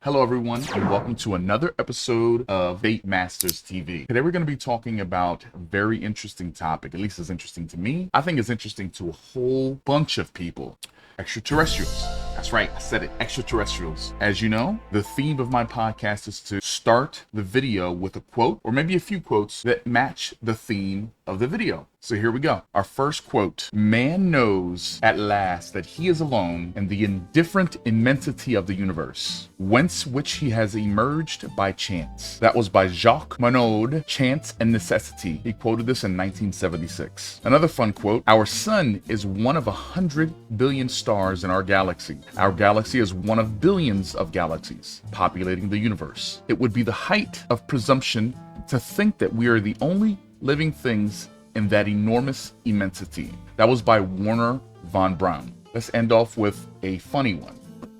Hello everyone, and welcome to another episode of Fate Masters TV. Today we're going to be talking about a very interesting topic, at least as interesting to me. I think it's interesting to a whole bunch of people. Extraterrestrials. That's right, I said it, extraterrestrials. As you know, the theme of my podcast is to start the video with a quote, or maybe a few quotes that match the theme of the video. So here we go. Our first quote: "Man knows at last that he is alone in the indifferent immensity of the universe, whence which he has emerged by chance." That was by Jacques Monod, Chance and Necessity. He quoted this in 1976. Another fun quote: "Our sun is one of 100 billion stars in our galaxy. Our galaxy is one of billions of galaxies populating the universe. It would be the height of presumption to think that we are the only living things in that enormous immensity." That was by Werner von Braun. Let's end off with a funny one.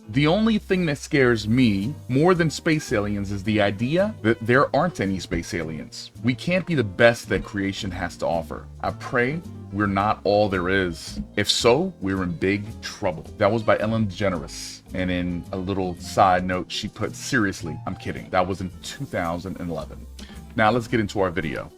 "The only thing that scares me more than space aliens is the idea that there aren't any space aliens. We can't be the best that creation has to offer. I pray we're not all there is. If so, we're in big trouble." That was by Ellen DeGeneres. And in a little side note, she put, "Seriously, I'm kidding." That was in 2011. Now let's get into our video.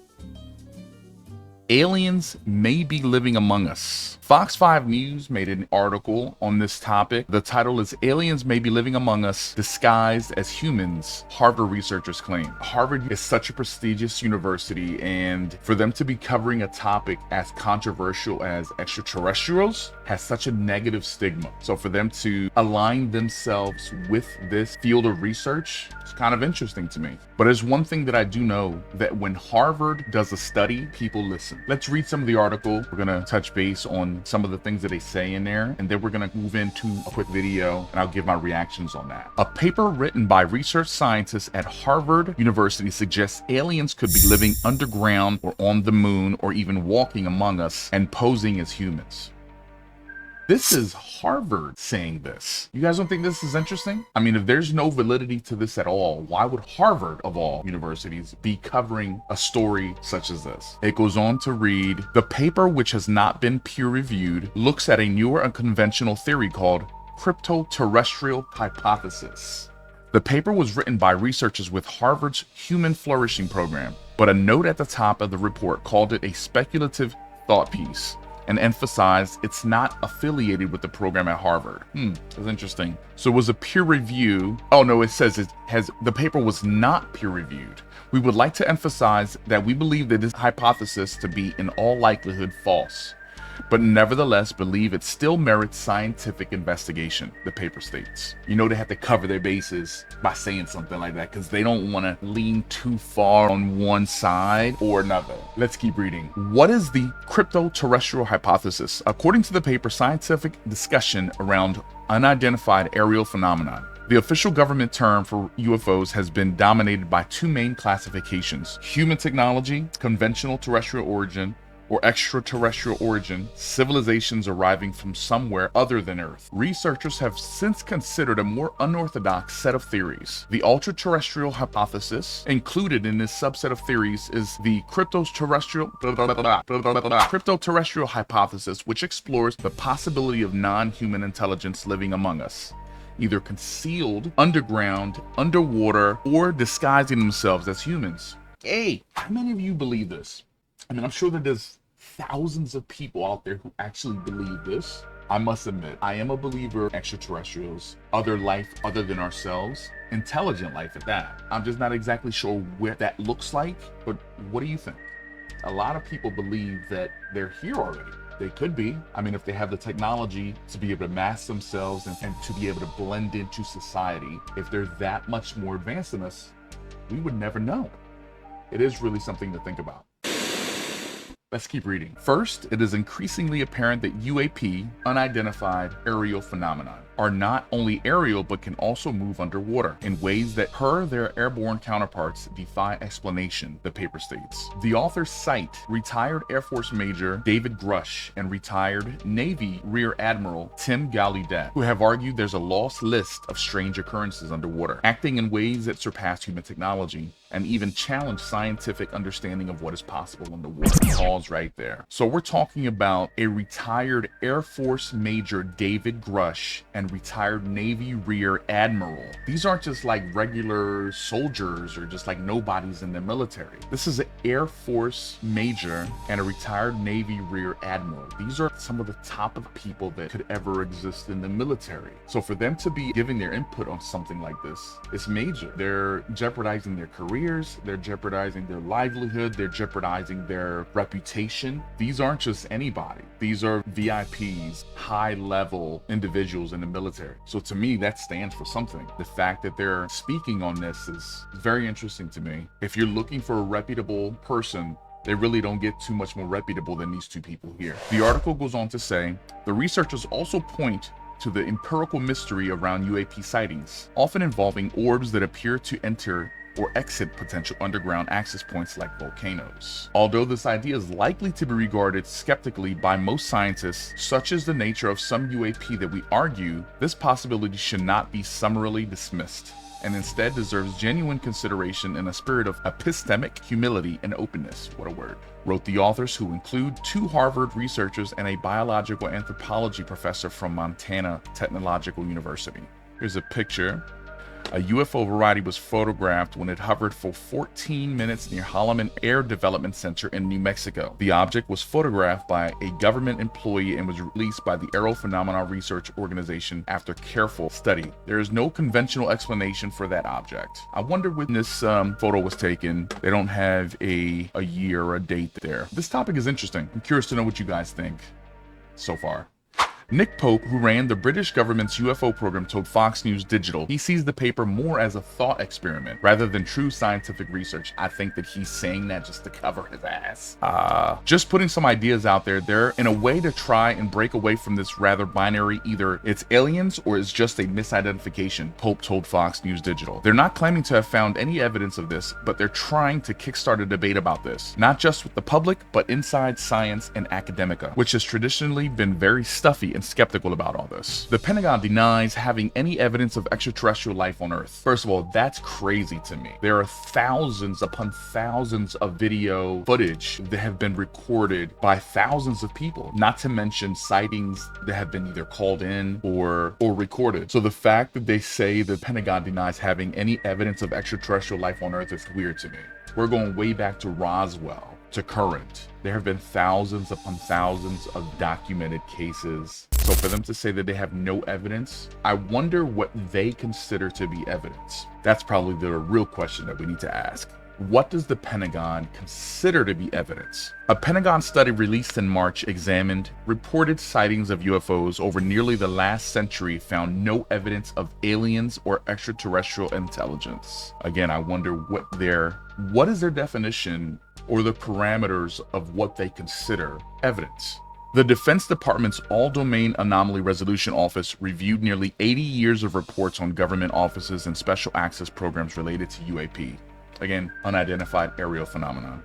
Aliens may be living among us. Fox 5 News made an article on this topic. The title is "Aliens May Be Living Among Us Disguised as Humans," Harvard researchers claim. Harvard is such a prestigious university, and for them to be covering a topic as controversial as extraterrestrials has such a negative stigma. So for them to align themselves with this field of research, it's kind of interesting to me. But there's one thing that I do know, that when Harvard does a study, people listen. Let's read some of the article. We're gonna touch base on some of the things that they say in there, and then we're gonna move into a quick video and I'll give my reactions on that. A paper written by research scientists at Harvard University suggests aliens could be living underground or on the moon, or even walking among us and posing as humans. This is Harvard saying this. You guys don't think this is interesting? I mean, if there's no validity to this at all, why would Harvard, of all universities, be covering a story such as this? It goes on to read, "The paper, which has not been peer-reviewed, looks at a newer unconventional theory called crypto-terrestrial hypothesis. The paper was written by researchers with Harvard's Human Flourishing Program, but a note at the top of the report called it a speculative thought piece and emphasized it's not affiliated with the program at Harvard." That's interesting. So it was a peer review. Oh no, it says the paper was not peer reviewed. "We would like to emphasize that we believe that this hypothesis to be in all likelihood false, but nevertheless believe it still merits scientific investigation," the paper states. You know, they have to cover their bases by saying something like that because they don't want to lean too far on one side or another. Let's keep reading. "What is the crypto-terrestrial hypothesis? According to the paper, scientific discussion around unidentified aerial phenomenon. The official government term for UFOs has been dominated by two main classifications: human technology, conventional terrestrial origin, or extraterrestrial origin, civilizations arriving from somewhere other than Earth. Researchers have since considered a more unorthodox set of theories. The ultra-terrestrial hypothesis included in this subset of theories is the crypto-terrestrial hypothesis, which explores the possibility of non-human intelligence living among us, either concealed underground, underwater, or disguising themselves as humans." Hey, how many of you believe this? I mean, I'm sure that there's thousands of people out there who actually believe this. I must admit, I am a believer in extraterrestrials, other life other than ourselves, intelligent life at that. I'm just not exactly sure what that looks like, but what do you think? A lot of people believe that they're here already. They could be. I mean, if they have the technology to be able to mask themselves and to be able to blend into society, if they're that much more advanced than us, we would never know. It is really something to think about. Let's keep reading. "First, it is increasingly apparent that UAP, unidentified aerial phenomenon, are not only aerial but can also move underwater in ways that, per their airborne counterparts, defy explanation," the paper states. The authors cite retired Air Force Major David Grush and retired Navy Rear Admiral Tim Gallaudet, who have argued there's a lost list of strange occurrences underwater, acting in ways that surpass human technology and even challenge scientific understanding of what is possible underwater. Pause right there. So we're talking about a retired Air Force Major David Grush and and retired Navy Rear Admiral. These aren't just like regular soldiers or just like nobodies in the military. This is an Air Force major and a retired Navy Rear Admiral. These are some of the top of people that could ever exist in the military. So for them to be giving their input on something like this, it's major. They're jeopardizing their careers, they're jeopardizing their livelihood, they're jeopardizing their reputation. These aren't just anybody. These are VIPs, high-level individuals in the military. So to me, that stands for something. The fact that they're speaking on this is very interesting to me. If you're looking for a reputable person, they really don't get too much more reputable than these two people here. The article goes on to say, the researchers also point to the empirical mystery around UAP sightings, often involving orbs that appear to enter or exit potential underground access points like volcanoes. Although this idea is likely to be regarded skeptically by most scientists, such is the nature of some UAP that we argue this possibility should not be summarily dismissed, and instead deserves genuine consideration in a spirit of epistemic humility and openness. What a word. Wrote the authors, who include 2 Harvard researchers and a biological anthropology professor from Montana Technological University. Here's a picture. A UFO variety was photographed when it hovered for 14 minutes near Holloman Air Development Center in New Mexico. The object was photographed by a government employee and was released by the Aerophenomena Research Organization after careful study. There is no conventional explanation for that object. I wonder when this photo was taken. They don't have a year or a date there. This topic is interesting. I'm curious to know what you guys think so far. Nick Pope, who ran the British government's UFO program, told Fox News Digital he sees the paper more as a thought experiment rather than true scientific research. I think that he's saying that just to cover his ass. Just putting some ideas out there in a way to try and break away from this rather binary, either it's aliens or it's just a misidentification, Pope told Fox News Digital. They're not claiming to have found any evidence of this, but they're trying to kickstart a debate about this, not just with the public, but inside science and academia, which has traditionally been very stuffy and skeptical about all this. The Pentagon denies having any evidence of extraterrestrial life on Earth. First of all, that's crazy to me. There are thousands upon thousands of video footage that have been recorded by thousands of people, not to mention sightings that have been either called in or recorded. So the fact that they say the Pentagon denies having any evidence of extraterrestrial life on Earth is weird to me. We're going way back to Roswell, to current. There have been thousands upon thousands of documented cases. So for them to say that they have no evidence, I wonder what they consider to be evidence. That's probably the real question that we need to ask. What does the Pentagon consider to be evidence? A Pentagon study released in March examined reported sightings of UFOs over nearly the last century, found no evidence of aliens or extraterrestrial intelligence. Again, I wonder what is their definition or the parameters of what they consider evidence. The Defense Department's All-Domain Anomaly Resolution Office reviewed nearly 80 years of reports on government offices and special access programs related to UAP. Again, unidentified aerial phenomena.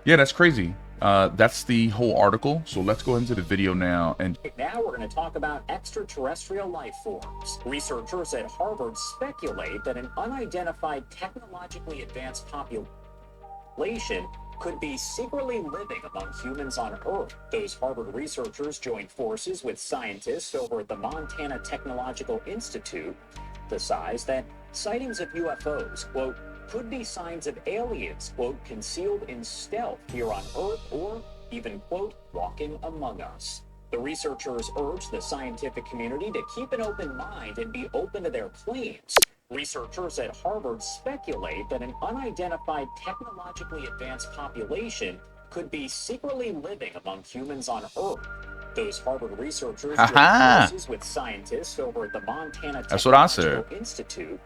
Yeah, that's crazy. That's the whole article. So let's go into the video now. And now we're going to talk about extraterrestrial life forms. Researchers at Harvard speculate that an unidentified technologically advanced population could be secretly living among humans on Earth. Those Harvard researchers joined forces with scientists over at the Montana Technological Institute, emphasized that sightings of UFOs, quote, could be signs of aliens, quote, concealed in stealth here on Earth, or even, quote, walking among us. The researchers urged the scientific community to keep an open mind and be open to their claims. Researchers at Harvard speculate that an unidentified technologically advanced population could be secretly living among humans on Earth. Those Harvard researchers joined forces with scientists over at the Montana Technological Institute.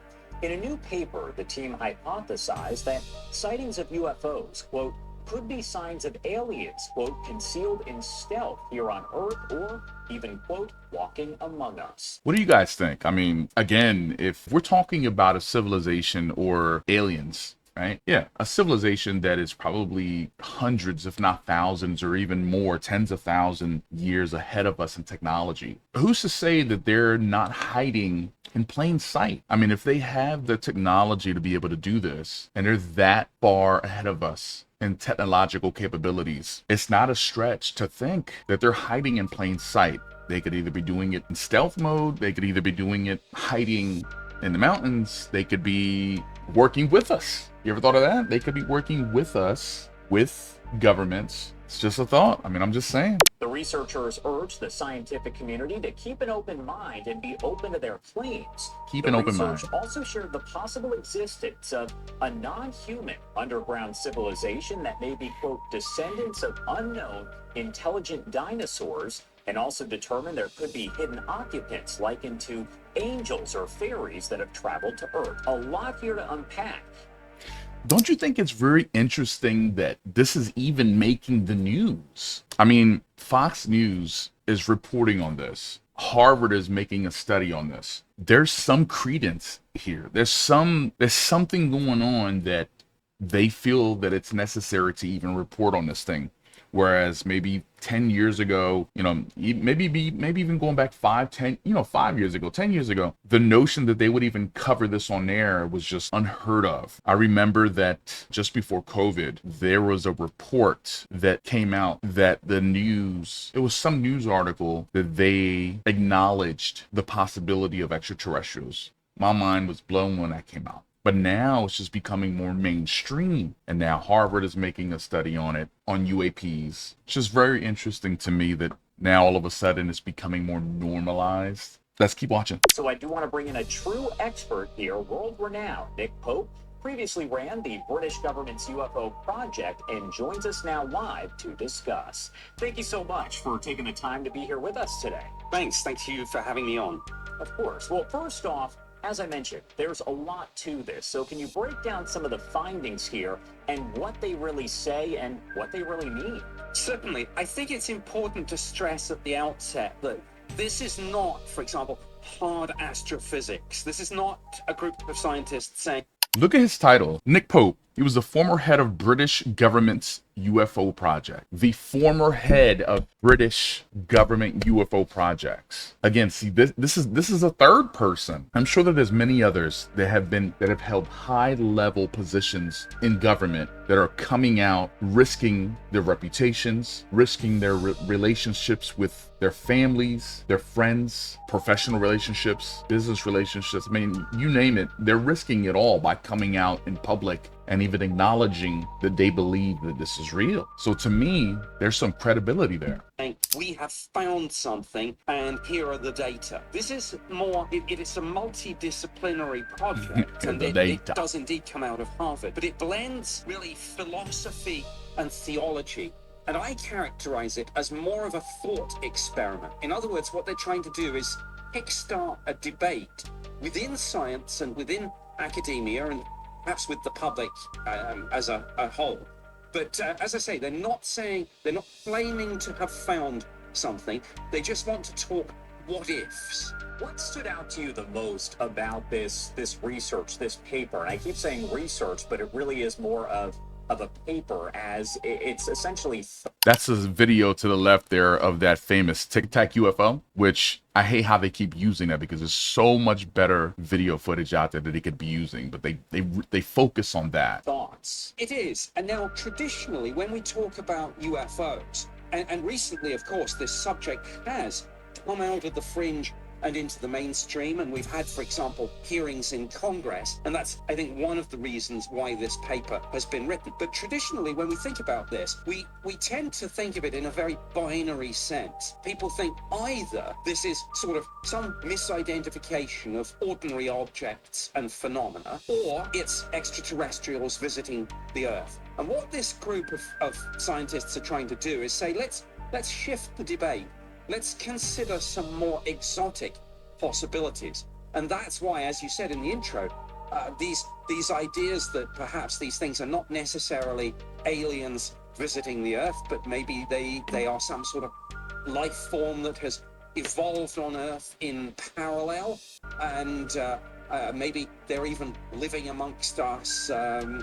In a new paper, the team hypothesized that sightings of UFOs, quote, could be signs of aliens, quote, concealed in stealth here on Earth, or even, quote, walking among us. What do you guys think? I mean, again, if we're talking about a civilization or aliens, right? Yeah, a civilization that is probably hundreds, if not thousands, or even more, tens of thousands years ahead of us in technology. Who's to say that they're not hiding in plain sight. I mean, if they have the technology to be able to do this, and they're that far ahead of us in technological capabilities, it's not a stretch to think that they're hiding in plain sight. They could either be doing it in stealth mode, they could either be doing it hiding in the mountains, they could be working with us. You ever thought of that? They could be working with us, with governments. It's just a thought. I mean, I'm just saying. The researchers urge the scientific community to keep an open mind and be open to their claims. Keep an open mind. The research also shared the possible existence of a non-human underground civilization that may be, quote, descendants of unknown intelligent dinosaurs, and also determined there could be hidden occupants likened to angels or fairies that have traveled to Earth. A lot here to unpack. Don't you think it's very interesting that this is even making the news? I mean, Fox News is reporting on this. Harvard is making a study on this. There's some credence here. There's something going on that they feel that it's necessary to even report on this thing. Whereas maybe 10 years ago, maybe even going back 5 years ago, 10 years ago, the notion that they would even cover this on air was just unheard of. I remember that just before COVID, there was a report that came out that it was some news article that they acknowledged the possibility of extraterrestrials. My mind was blown when that came out. But now it's just becoming more mainstream. And now Harvard is making a study on it, on UAPs. It's just very interesting to me that now all of a sudden it's becoming more normalized. Let's keep watching. So I do want to bring in a true expert here, world-renowned Nick Pope. Previously ran the British government's UFO project and joins us now live to discuss. Thank you so much for taking the time to be here with us today. Thanks. Thank you for having me on. Of course. Well, first off, as I mentioned, there's a lot to this. So can you break down some of the findings here and what they really say and what they really mean? Certainly. I think it's important to stress at the outset that this is not, for example, hard astrophysics. This is not a group of scientists saying... Look at his title, Nick Pope. He was the former head of British government's UFO project. The former head of British government UFO projects. Again, see, this is a third person. I'm sure that there's many others that have held high level positions in government that are coming out, risking their reputations, risking their relationships with their families, their friends, professional relationships, business relationships. I mean, you name it, they're risking it all by coming out in public and even acknowledging that they believe that this is real. So to me, there's some credibility there. We have found something, and here are the data. This is more, it is a multidisciplinary project, and it does indeed come out of Harvard, but it blends really philosophy and theology. And I characterize it as more of a thought experiment. In other words, what they're trying to do is kickstart a debate within science and within academia and perhaps with the public as a whole. But as I say, they're not claiming to have found something. They just want to talk what ifs. What stood out to you the most about this research, this paper? And I keep saying research, but it really is more of a paper, as it's essentially... That's a video to the left there of that famous Tic Tac UFO, which I hate how they keep using that because there's so much better video footage out there that they could be using, but they focus on that. Thoughts. It is. And now traditionally, when we talk about UFOs, and recently, of course, this subject has come out of the fringe and into the mainstream, and we've had, for example, hearings in Congress, and that's, I think, one of the reasons why this paper has been written. But traditionally, when we think about this, we tend to think of it in a very binary sense. People think either this is sort of some misidentification of ordinary objects and phenomena, or it's extraterrestrials visiting the Earth. And what this group of scientists are trying to do is say, let's shift the debate. Let's consider some more exotic possibilities. And that's why, as you said in the intro, these ideas that perhaps these things are not necessarily aliens visiting the Earth, but maybe they are some sort of life form that has evolved on Earth in parallel, and maybe they're even living amongst us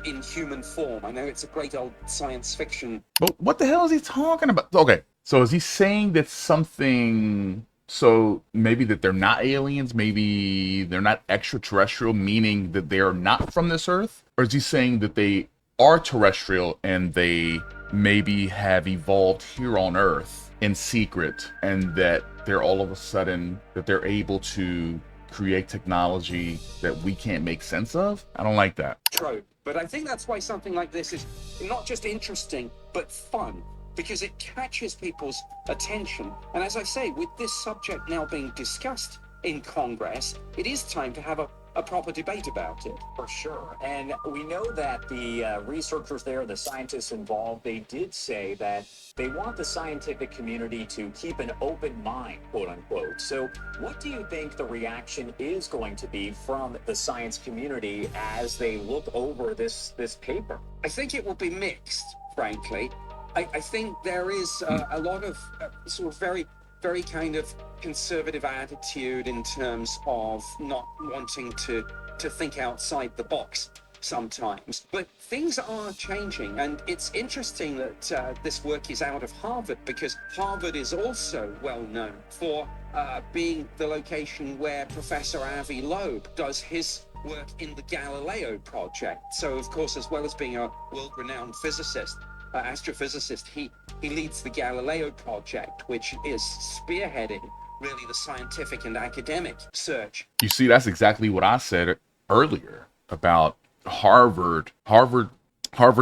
in human form. I know it's a great old science fiction. But what the hell is he talking about? Okay. So is he saying that something So maybe that they're not aliens, maybe they're not extraterrestrial, meaning that they're not from this earth? Or is he saying that they are terrestrial and they maybe have evolved here on earth in secret, and that they're all of a sudden that they're able to create technology that we can't make sense of? I don't like that. True. But I think that's why something like this is not just interesting, but fun, because it catches people's attention. And as I say, with this subject now being discussed in Congress, it is time to have a proper debate about it. For sure. And we know that the researchers there, the scientists involved, they did say that they want the scientific community to keep an open mind, quote unquote. So what do you think the reaction is going to be from the science community as they look over this paper? I think it will be mixed, frankly. I think there is a lot of sort of very kind of conservative attitude in terms of not wanting to think outside the box sometimes. But things are changing, and it's interesting that this work is out of Harvard, because Harvard is also well known for being the location where Professor Avi Loeb does his work in the Galileo project. So, of course, as well as being a world-renowned physicist, astrophysicist, he leads the Galileo project, which is spearheading really the scientific and academic search. You see, that's exactly what I said earlier about Harvard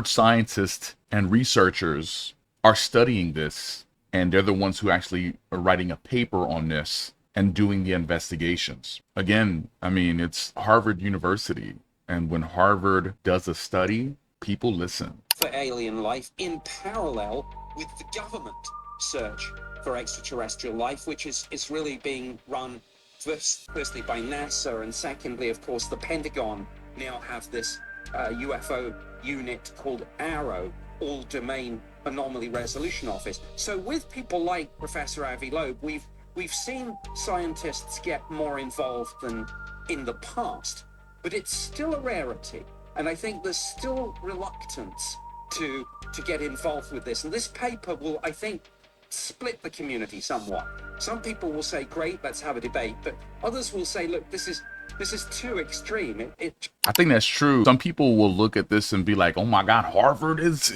scientists and researchers are studying this, and they're the ones who actually are writing a paper on this and doing the investigations. Again, I mean, it's Harvard University, and when Harvard does a study, people listen. For alien life in parallel with the government search for extraterrestrial life, which is really being run firstly by NASA, and secondly, of course, the Pentagon now have this UFO unit called AARO, All Domain Anomaly Resolution Office. So with people like Professor Avi Loeb, we've seen scientists get more involved than in the past, but it's still a rarity. And I think there's still reluctance to get involved with this. And this paper will, I think, split the community somewhat. Some people will say, great, let's have a debate. But others will say, look, this is too extreme. I think that's true. Some people will look at this and be like, oh my God, Harvard is,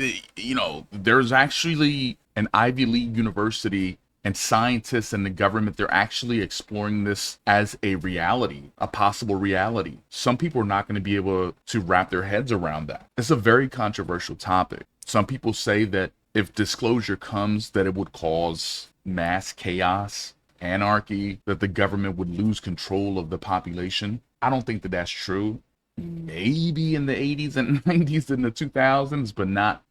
there's actually an Ivy League university and scientists and the government, they're actually exploring this as a reality, a possible reality. Some people are not going to be able to wrap their heads around that. It's a very controversial topic. Some people say that if disclosure comes, that it would cause mass chaos, anarchy, that the government would lose control of the population. I don't think that that's true. Maybe in the 80s and 90s and the 2000s, but not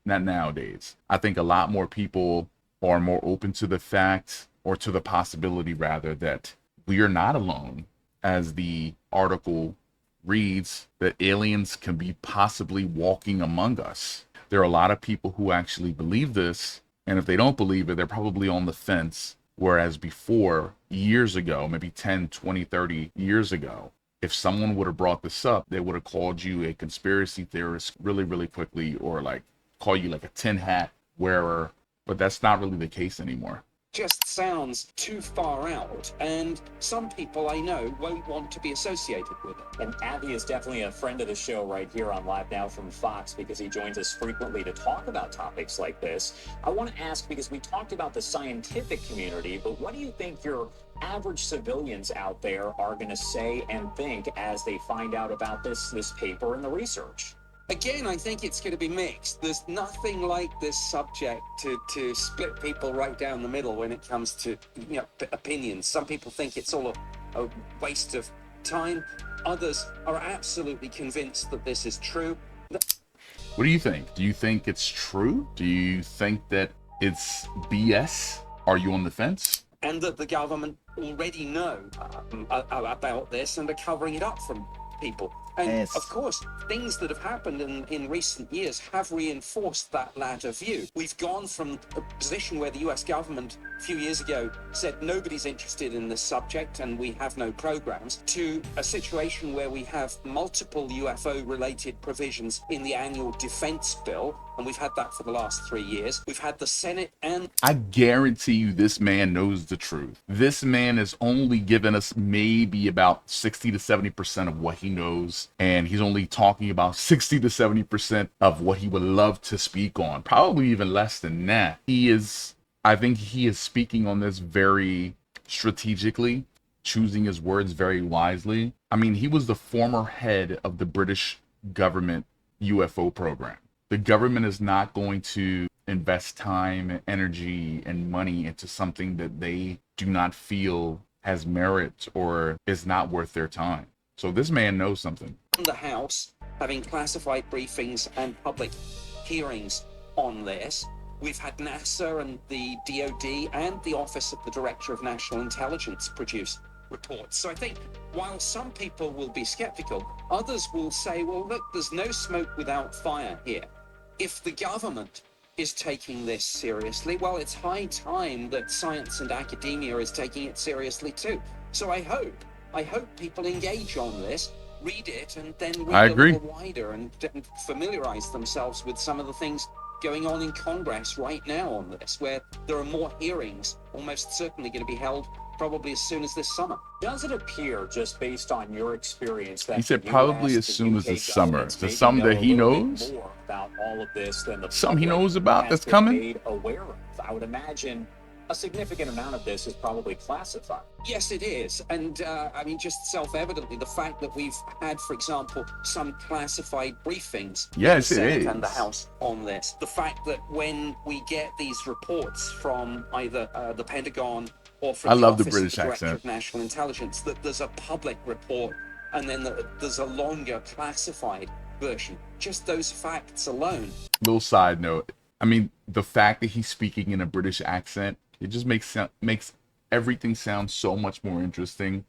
nowadays. I think a lot more people are more open to the fact, or to the possibility rather, that we are not alone. As the article reads, that aliens can be possibly walking among us. There are a lot of people who actually believe this, and if they don't believe it, they're probably on the fence. Whereas before, years ago, maybe 10, 20, 30 years ago, if someone would have brought this up, they would have called you a conspiracy theorist really, really quickly, or like call you like a tin hat wearer. But that's not really the case anymore. Just sounds too far out, and some people I know won't want to be associated with it. And Avi is definitely a friend of the show right here on Live Now from Fox, because he joins us frequently to talk about topics like this. I want to ask, because we talked about the scientific community, but what do you think your average civilians out there are going to say and think as they find out about this paper and the research? Again, I think it's going to be mixed. There's nothing like this subject to split people right down the middle when it comes to opinions. Some people think it's all a waste of time. Others are absolutely convinced that this is true. What do you think? Do you think it's true? Do you think that it's BS? Are you on the fence? And that the government already know about this and are covering it up from people. And Yes. of course, things that have happened in recent years have reinforced that latter view. We've gone from a position where the US government a few years ago said nobody's interested in this subject and we have no programs, to a situation where we have multiple UFO-related provisions in the annual defense bill, and we've had that for the last 3 years. We've had the Senate and I guarantee you this man knows the truth. This man has only given us maybe about 60 to 70% of what he knows. And he's only talking about 60 to 70% of what he would love to speak on. Probably even less than that. I think he is speaking on this very strategically, choosing his words very wisely. I mean, he was the former head of the British government UFO program. The government is not going to invest time, energy, and money into something that they do not feel has merit or is not worth their time. So this man knows something. the House having classified briefings and public hearings on this. We've had NASA and the DoD and the Office of the Director of National Intelligence produce reports. So I think while some people will be skeptical, others will say, well, look, there's no smoke without fire here. If the government is taking this seriously, well, it's high time that science and academia is taking it seriously too. So I hope people engage on this, read it, and then read a little wider and familiarize themselves with some of the things going on in Congress right now on this, where there are more hearings almost certainly going to be held probably as soon as this summer. Does it appear, just based on your experience, that he said the probably US, as soon as UK this summer? governments Is there maybe something know that he a little bit knows? more about all of this than the Something he public knows about has that's been coming? made aware of? I would imagine a significant amount of this is probably classified. Yes, it is. And I mean, just self-evidently, the fact that we've had, for example, some classified briefings in the Yes, it Senate and the is. House on this. The fact that when we get these reports from either the Pentagon or from I the love the Office British of the Director accent. of National Intelligence, that there's a public report and then there's a longer classified version. Just those facts alone. Little side note. I mean, the fact that he's speaking in a British accent, it just makes everything sound so much more interesting.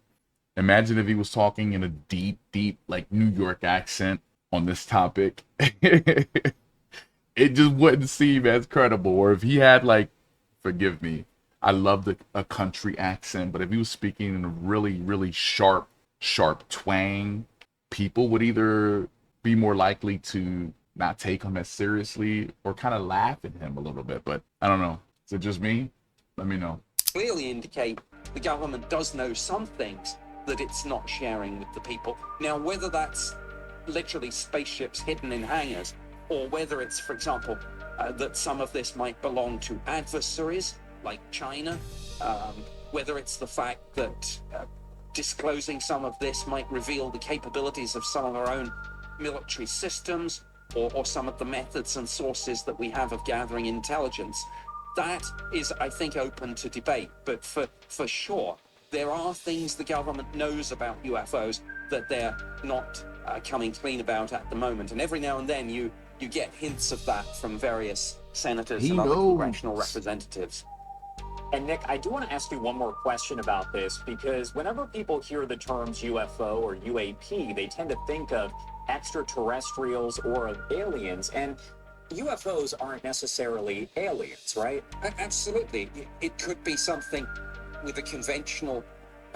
Imagine if he was talking in a deep, like New York accent on this topic. It just wouldn't seem as credible. Or if he had, like, forgive me, I love a country accent, but if he was speaking in a really, really sharp twang, people would either be more likely to not take him as seriously or kind of laugh at him a little bit. But I don't know. Is it just me? Let me know. Clearly indicate the government does know some things that it's not sharing with the people. Now, whether that's literally spaceships hidden in hangars, or whether it's, for example, that some of this might belong to adversaries like China, whether it's the fact that disclosing some of this might reveal the capabilities of some of our own military systems, or some of the methods and sources that we have of gathering intelligence. That is, I think, open to debate. But for sure, there are things the government knows about UFOs that they're not coming clean about at the moment. And every now and then you get hints of that from various senators and other congressional representatives. And Nick, I do want to ask you one more question about this, because whenever people hear the terms UFO or UAP, they tend to think of extraterrestrials or of aliens. And UFOs aren't necessarily aliens, right? Absolutely. It could be something with a conventional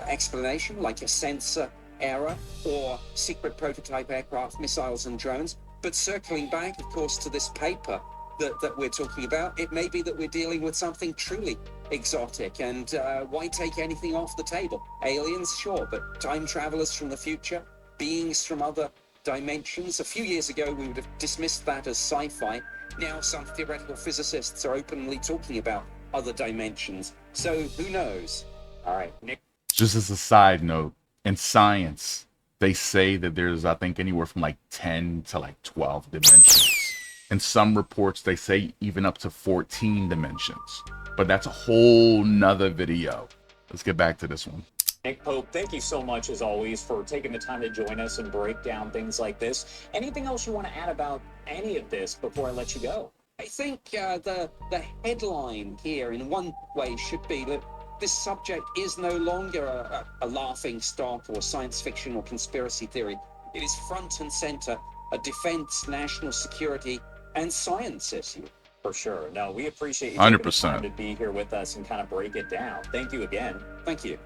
explanation, like a sensor error or secret prototype aircraft, missiles and drones. But circling back, of course, to this paper that we're talking about, it may be that we're dealing with something truly exotic. And why take anything off the table? Aliens, sure, but time travelers from the future, beings from other dimensions. A few years ago, we would have dismissed that as sci-fi. Now some theoretical physicists are openly talking about other dimensions. So who knows? All right, Nick. Just as a side note, in science, they say that there's, I think, anywhere from like 10 to like 12 dimensions. In some reports, they say even up to 14 dimensions. But that's a whole nother video. Let's get back to this one. Nick Pope, thank you so much, as always, for taking the time to join us and break down things like this. Anything else you want to add about any of this before I let you go? I think the headline here, in one way, should be that this subject is no longer a laughing stock or science fiction or conspiracy theory. It is front and center a defense, national security, and science issue. For sure. No, we appreciate you 100%. taking the time to be here with us and kind of break it down. Thank you again. Thank you.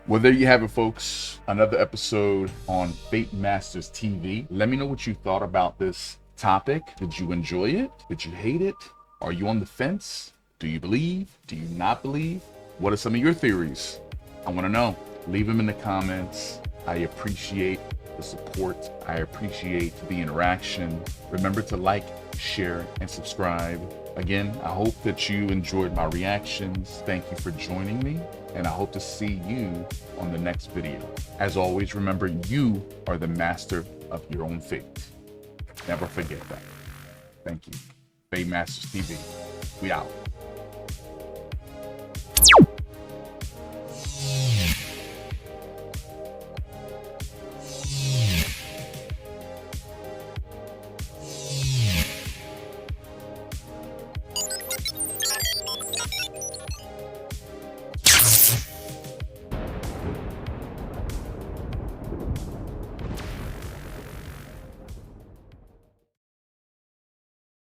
Well, there you have it, folks. Another episode on Fate Masters TV. Let me know what you thought about this topic. Did you enjoy it? Did you hate it? Are you on the fence? Do you believe? Do you not believe? What are some of your theories? I want to know. Leave them in the comments. I appreciate the support. I appreciate the interaction. Remember to like, share, and subscribe. Again, I hope that you enjoyed my reactions. Thank you for joining me, and I hope to see you on the next video. As always, remember, you are the master of your own fate. Never forget that. Thank you. Fate Masters TV. We out.